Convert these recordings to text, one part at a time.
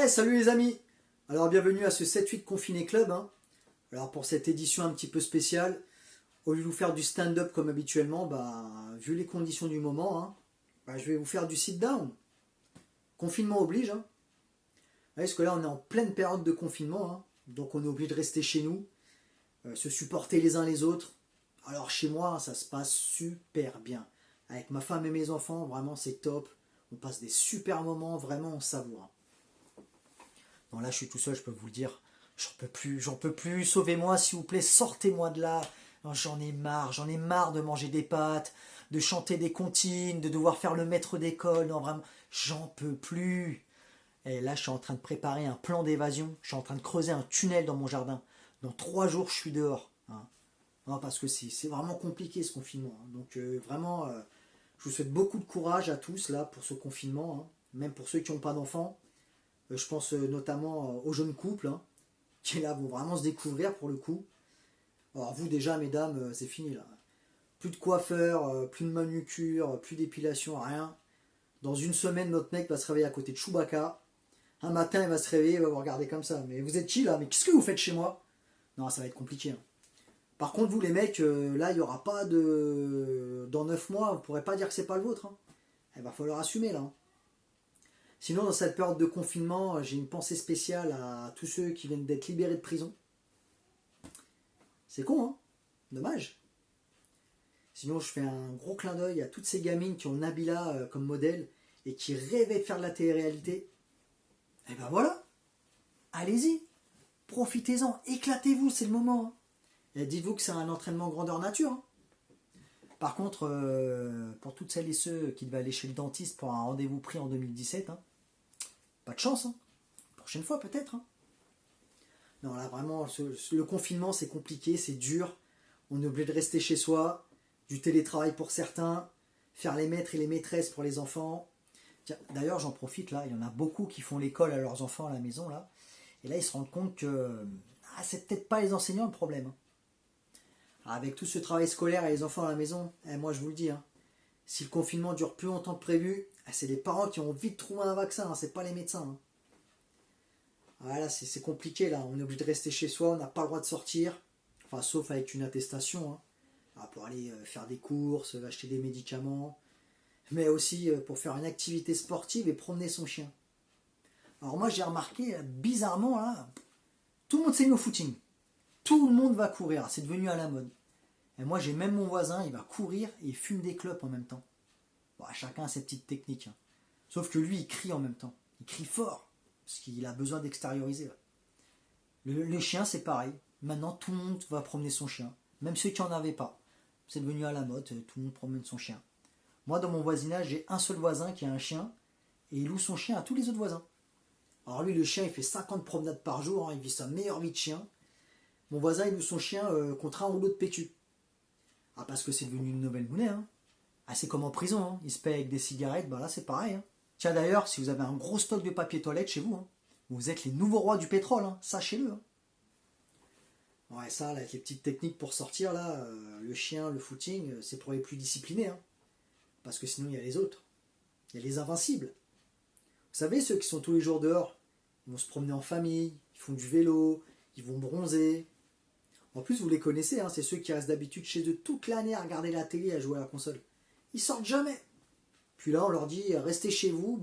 Ouais, salut les amis. Alors bienvenue à ce 7-8 Confiné Club. Alors pour cette édition un petit peu spéciale, au lieu de vous faire du stand-up comme habituellement, vu les conditions du moment, je vais vous faire du sit-down. Confinement oblige. Parce que là on est en pleine période de confinement, donc on est obligé de rester chez nous, se supporter les uns les autres. Alors chez moi, ça se passe super bien. Avec ma femme et mes enfants, vraiment c'est top. On passe des super moments, vraiment on savoure. Non, là je suis tout seul, je peux vous le dire. J'en peux plus, sauvez-moi s'il vous plaît, sortez-moi de là. Non, j'en ai marre de manger des pâtes, de chanter des comptines, de devoir faire le maître d'école. Non, vraiment, j'en peux plus. Et là, je suis en train de préparer un plan d'évasion. Je suis en train de creuser un tunnel dans mon jardin. Dans 3 jours, je suis dehors. Non, parce que c'est vraiment compliqué ce confinement. Donc vraiment, je vous souhaite beaucoup de courage à tous là pour ce confinement. Même pour ceux qui n'ont pas d'enfants. Je pense notamment aux jeunes couples qui là vont vraiment se découvrir pour le coup. Alors vous déjà mesdames, c'est fini là. Plus de coiffeur, plus de manucure, plus d'épilation, rien. Dans une semaine, notre mec va se réveiller à côté de Chewbacca. Un matin, il va se réveiller, il va vous regarder comme ça. Mais vous êtes qui là? Mais qu'est-ce que vous faites chez moi? Non, ça va être compliqué. Par contre, vous les mecs, là, il n'y aura pas de... Dans 9 mois, vous ne pourrez pas dire que c'est pas le vôtre. Il va falloir assumer là. Sinon, dans cette période de confinement, j'ai une pensée spéciale à tous ceux qui viennent d'être libérés de prison. C'est con, Dommage. Sinon, je fais un gros clin d'œil à toutes ces gamines qui ont Nabila comme modèle et qui rêvaient de faire de la télé-réalité. Et ben voilà, allez-y, profitez-en, éclatez-vous, c'est le moment. Et dites-vous que c'est un entraînement grandeur nature. Par contre, pour toutes celles et ceux qui devaient aller chez le dentiste pour un rendez-vous pris en 2017, pas de chance. Prochaine fois peut-être. Non, là vraiment, le confinement c'est compliqué, c'est dur. On est obligé de rester chez soi, du télétravail pour certains, faire les maîtres et les maîtresses pour les enfants. Tiens, d'ailleurs, j'en profite là, il y en a beaucoup qui font l'école à leurs enfants à la maison là. Et là, ils se rendent compte que c'est peut-être pas les enseignants le problème. Avec tout ce travail scolaire et les enfants à la maison, moi je vous le dis, si le confinement dure plus longtemps que prévu, c'est les parents qui ont vite trouvé un vaccin, c'est pas les médecins. Voilà, c'est compliqué là, on est obligé de rester chez soi, on n'a pas le droit de sortir, enfin sauf avec une attestation, pour aller faire des courses, acheter des médicaments, mais aussi pour faire une activité sportive et promener son chien. Alors moi j'ai remarqué, bizarrement là, tout le monde s'est mis au footing. Tout le monde va courir, c'est devenu à la mode. Et moi j'ai même mon voisin, il va courir et il fume des clopes en même temps. Bon, chacun a ses petites techniques. Sauf que lui il crie en même temps. Il crie fort, parce qu'il a besoin d'extérioriser. Les chiens c'est pareil. Maintenant tout le monde va promener son chien. Même ceux qui n'en avaient pas. C'est devenu à la mode, tout le monde promène son chien. Moi dans mon voisinage j'ai un seul voisin qui a un chien. Et il loue son chien à tous les autres voisins. Alors lui le chien il fait 50 promenades par jour, il vit sa meilleure vie de chien. Mon voisin, il loue son chien contre un rouleau de PQ. Parce que c'est devenu une nouvelle monnaie. C'est comme en prison, il se paye avec des cigarettes, là c'est pareil. Tiens d'ailleurs, si vous avez un gros stock de papier toilette chez vous, vous êtes les nouveaux rois du pétrole, sachez-le. Ouais, ça, là, avec les petites techniques pour sortir, là, le chien, le footing, c'est pour les plus disciplinés. Parce que sinon, il y a les autres. Il y a les invincibles. Vous savez, ceux qui sont tous les jours dehors, ils vont se promener en famille, ils font du vélo, ils vont bronzer. En plus, vous les connaissez, c'est ceux qui restent d'habitude chez eux toute l'année à regarder la télé, à jouer à la console. Ils sortent jamais. Puis là, on leur dit, restez chez vous,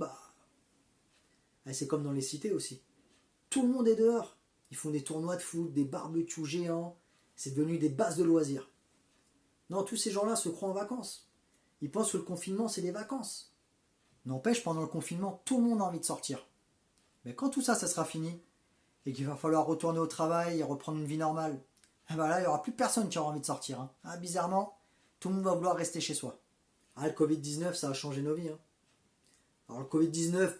c'est comme dans les cités aussi. Tout le monde est dehors. Ils font des tournois de foot, des barbecues géants. C'est devenu des bases de loisirs. Non, tous ces gens-là se croient en vacances. Ils pensent que le confinement, c'est des vacances. N'empêche, pendant le confinement, tout le monde a envie de sortir. Mais quand tout ça, ça sera fini, et qu'il va falloir retourner au travail et reprendre une vie normale, là, il n'y aura plus personne qui aura envie de sortir. Bizarrement, tout le monde va vouloir rester chez soi. Le Covid-19, ça a changé nos vies. Alors le Covid-19,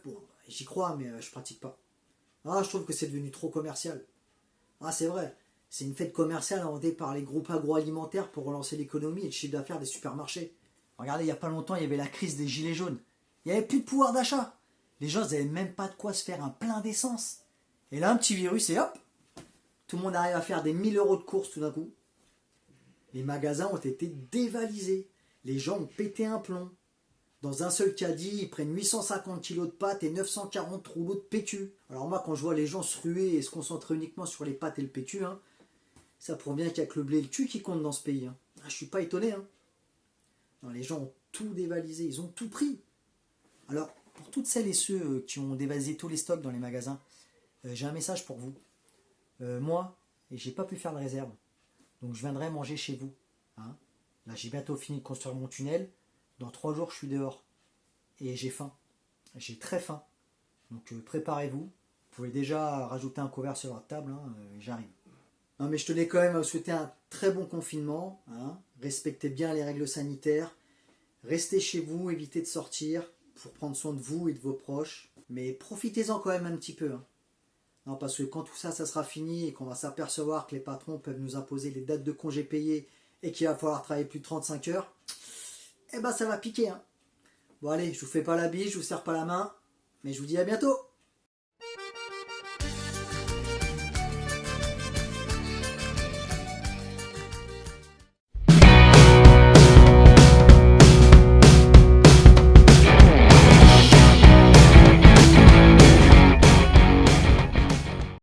j'y crois, mais je pratique pas. Je trouve que c'est devenu trop commercial. C'est vrai, c'est une fête commerciale inventée par les groupes agroalimentaires pour relancer l'économie et le chiffre d'affaires des supermarchés. Regardez, il n'y a pas longtemps, il y avait la crise des gilets jaunes. Il n'y avait plus de pouvoir d'achat. Les gens n'avaient même pas de quoi se faire un plein d'essence. Et là, un petit virus et hop, tout le monde arrive à faire des 1000 € de courses tout d'un coup. Les magasins ont été dévalisés. Les gens ont pété un plomb. Dans un seul caddie, ils prennent 850 kilos de pâtes et 940 rouleaux de PQ. Alors moi, quand je vois les gens se ruer et se concentrer uniquement sur les pâtes et le PQ, hein, ça prouve bien qu'il n'y a que le blé et le cul qui comptent dans ce pays. Hein. Ah, je suis pas étonné. Hein. Non, les gens ont tout dévalisé, ils ont tout pris. Alors, pour toutes celles et ceux qui ont dévalisé tous les stocks dans les magasins, j'ai un message pour vous. Moi, j'ai pas pu faire de réserve. Donc je viendrai manger chez vous. Hein. Là, j'ai bientôt fini de construire mon tunnel. Dans 3 jours, je suis dehors. Et j'ai faim. J'ai très faim. Donc préparez-vous. Vous pouvez déjà rajouter un couvert sur votre table. Hein, j'arrive. Non, mais je tenais quand même à vous souhaiter un très bon confinement. Hein. Respectez bien les règles sanitaires. Restez chez vous, évitez de sortir pour prendre soin de vous et de vos proches. Mais profitez-en quand même un petit peu. Hein. Non, parce que quand tout ça, ça sera fini et qu'on va s'apercevoir que les patrons peuvent nous imposer les dates de congés payés et qu'il va falloir travailler plus de 35 heures, eh ben ça va piquer. Hein. Bon allez, je vous fais pas la bise, je vous serre pas la main, mais je vous dis à bientôt.